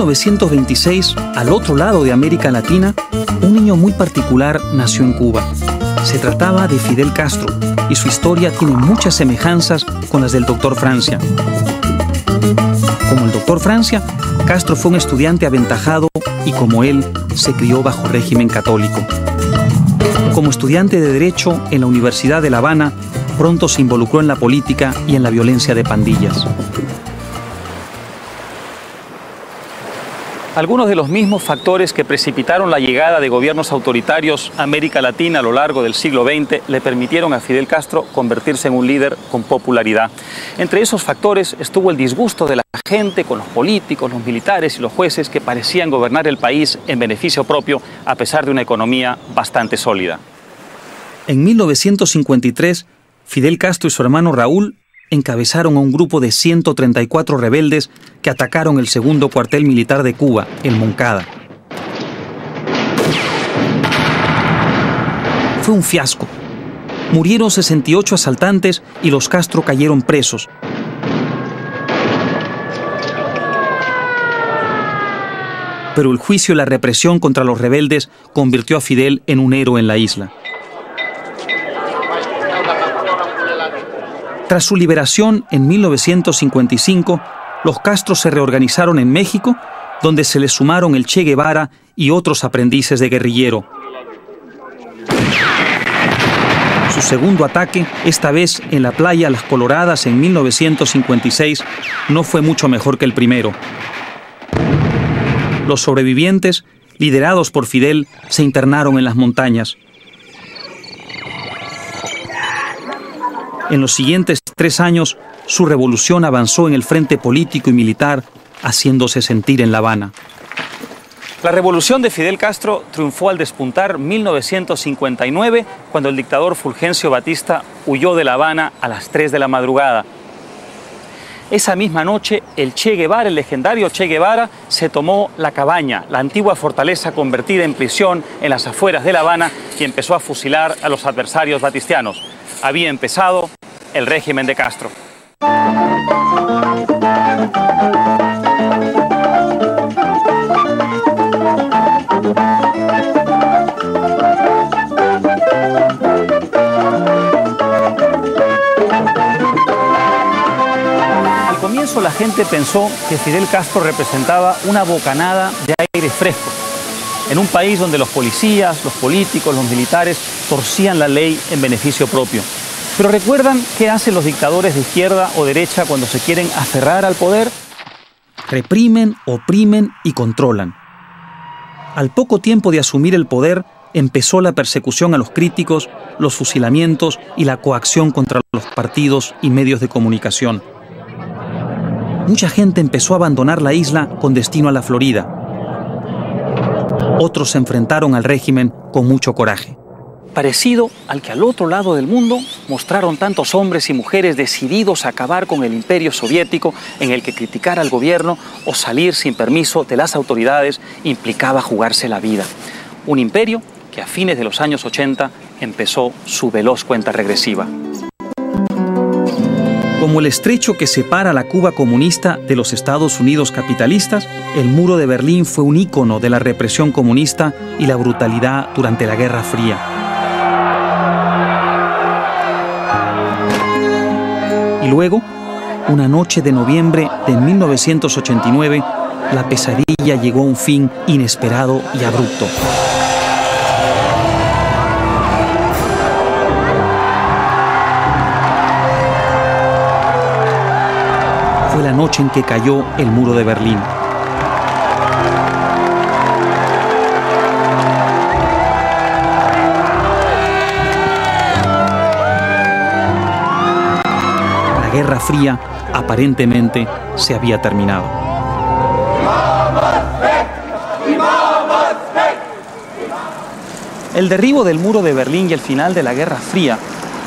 1926, al otro lado de América Latina, un niño muy particular nació en Cuba. Se trataba de Fidel Castro y su historia tiene muchas semejanzas con las del Dr. Francia. Como el Dr. Francia, Castro fue un estudiante aventajado y como él, se crió bajo régimen católico. Como estudiante de Derecho en la Universidad de La Habana, pronto se involucró en la política y en la violencia de pandillas. Algunos de los mismos factores que precipitaron la llegada de gobiernos autoritarios a América Latina a lo largo del siglo XX le permitieron a Fidel Castro convertirse en un líder con popularidad. Entre esos factores estuvo el disgusto de la gente con los políticos, los militares y los jueces que parecían gobernar el país en beneficio propio a pesar de una economía bastante sólida. En 1953, Fidel Castro y su hermano Raúl encabezaron a un grupo de 134 rebeldes que atacaron el segundo cuartel militar de Cuba, el Moncada. Fue un fiasco. Murieron 68 asaltantes y los Castro cayeron presos. Pero el juicio y la represión contra los rebeldes convirtió a Fidel en un héroe en la isla. Tras su liberación en 1955, los Castro se reorganizaron en México, donde se les sumaron el Che Guevara y otros aprendices de guerrillero. Su segundo ataque, esta vez en la playa Las Coloradas en 1956, no fue mucho mejor que el primero. Los sobrevivientes, liderados por Fidel, se internaron en las montañas. En los siguientes 3 años, su revolución avanzó en el frente político y militar, haciéndose sentir en La Habana. La revolución de Fidel Castro triunfó al despuntar 1959, cuando el dictador Fulgencio Batista huyó de La Habana a las 3 de la madrugada. Esa misma noche, el Che Guevara, el legendario Che Guevara, se tomó La Cabaña, la antigua fortaleza convertida en prisión en las afueras de La Habana, y empezó a fusilar a los adversarios batistianos. Había empezado el régimen de Castro. Al comienzo la gente pensó que Fidel Castro representaba una bocanada de aire fresco, en un país donde los policías, los políticos, los militares torcían la ley en beneficio propio. Pero ¿recuerdan qué hacen los dictadores de izquierda o derecha cuando se quieren aferrar al poder? Reprimen, oprimen y controlan. Al poco tiempo de asumir el poder, empezó la persecución a los críticos, los fusilamientos y la coacción contra los partidos y medios de comunicación. Mucha gente empezó a abandonar la isla con destino a la Florida. Otros se enfrentaron al régimen con mucho coraje. Parecido al que al otro lado del mundo mostraron tantos hombres y mujeres decididos a acabar con el imperio soviético, en el que criticar al gobierno o salir sin permiso de las autoridades implicaba jugarse la vida. Un imperio que a fines de los años 80 empezó su veloz cuenta regresiva. Como el estrecho que separa la Cuba comunista de los Estados Unidos capitalistas, el muro de Berlín fue un ícono de la represión comunista y la brutalidad durante la Guerra Fría. Y luego, una noche de noviembre de 1989, la pesadilla llegó a un fin inesperado y abrupto. Fue la noche en que cayó el muro de Berlín. La Guerra Fría aparentemente se había terminado. El derribo del muro de Berlín y el final de la Guerra Fría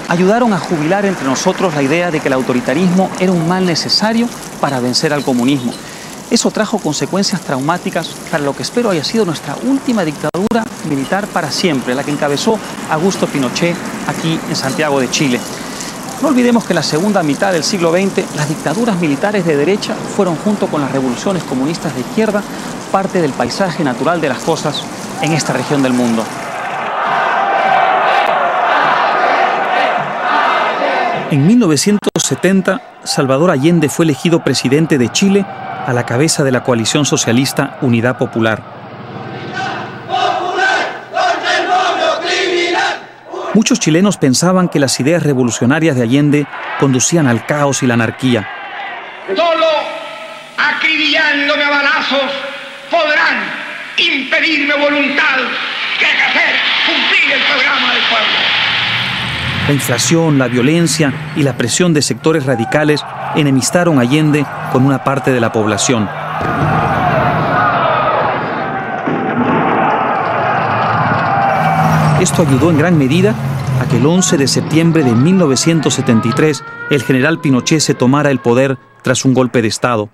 ayudaron a jubilar entre nosotros la idea de que el autoritarismo era un mal necesario para vencer al comunismo. Eso trajo consecuencias traumáticas para lo que espero haya sido nuestra última dictadura militar para siempre, la que encabezó Augusto Pinochet aquí en Santiago de Chile. No olvidemos que en la segunda mitad del siglo XX las dictaduras militares de derecha fueron, junto con las revoluciones comunistas de izquierda, parte del paisaje natural de las cosas en esta región del mundo. En 1970, Salvador Allende fue elegido presidente de Chile a la cabeza de la coalición socialista Unidad Popular. Muchos chilenos pensaban que las ideas revolucionarias de Allende conducían al caos y la anarquía. Solo acribillándome a balazos podrán impedirme voluntad que hacer cumplir el programa del pueblo. La inflación, la violencia y la presión de sectores radicales enemistaron a Allende con una parte de la población. Esto ayudó en gran medida a que el 11 de septiembre de 1973 el general Pinochet se tomara el poder tras un golpe de Estado.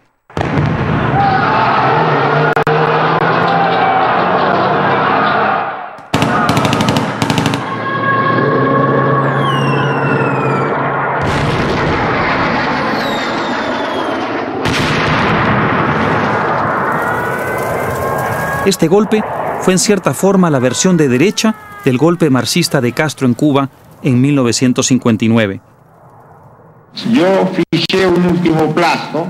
Este golpe fue en cierta forma la versión de derecha del golpe marxista de Castro en Cuba en 1959. Yo fijé un último plazo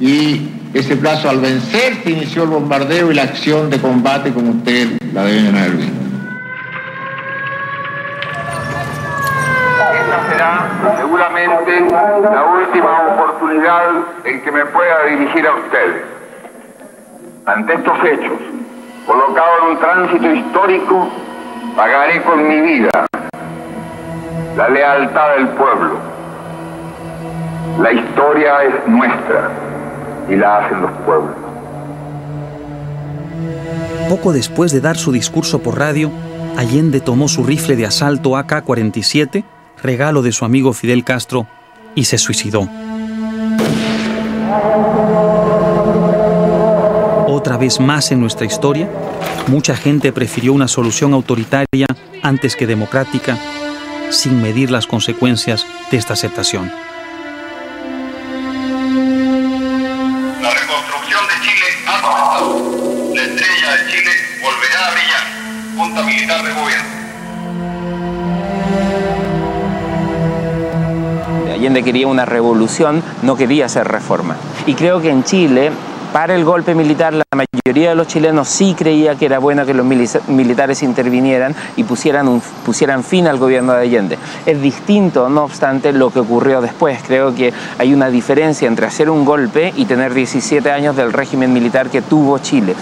y ese plazo al vencer se inició el bombardeo y la acción de combate como ustedes la deben haber visto. Esta será seguramente la última oportunidad en que me pueda dirigir a ustedes. Ante estos hechos, colocado en un tránsito histórico, pagaré con mi vida la lealtad del pueblo. La historia es nuestra y la hacen los pueblos. Poco después de dar su discurso por radio, Allende tomó su rifle de asalto AK-47, regalo de su amigo Fidel Castro, y se suicidó. Otra vez más en nuestra historia, mucha gente prefirió una solución autoritaria antes que democrática, sin medir las consecuencias de esta aceptación. La reconstrucción de Chile ha comenzado. La estrella de Chile volverá a brillar. Junta Militar de Gobierno. Allende quería una revolución, no quería hacer reforma. Y creo que en Chile, para el golpe militar, la mayoría de los chilenos sí creía que era bueno que los militares intervinieran y pusieran fin al gobierno de Allende. Es distinto, no obstante, lo que ocurrió después. Creo que hay una diferencia entre hacer un golpe y tener 17 años del régimen militar que tuvo Chile.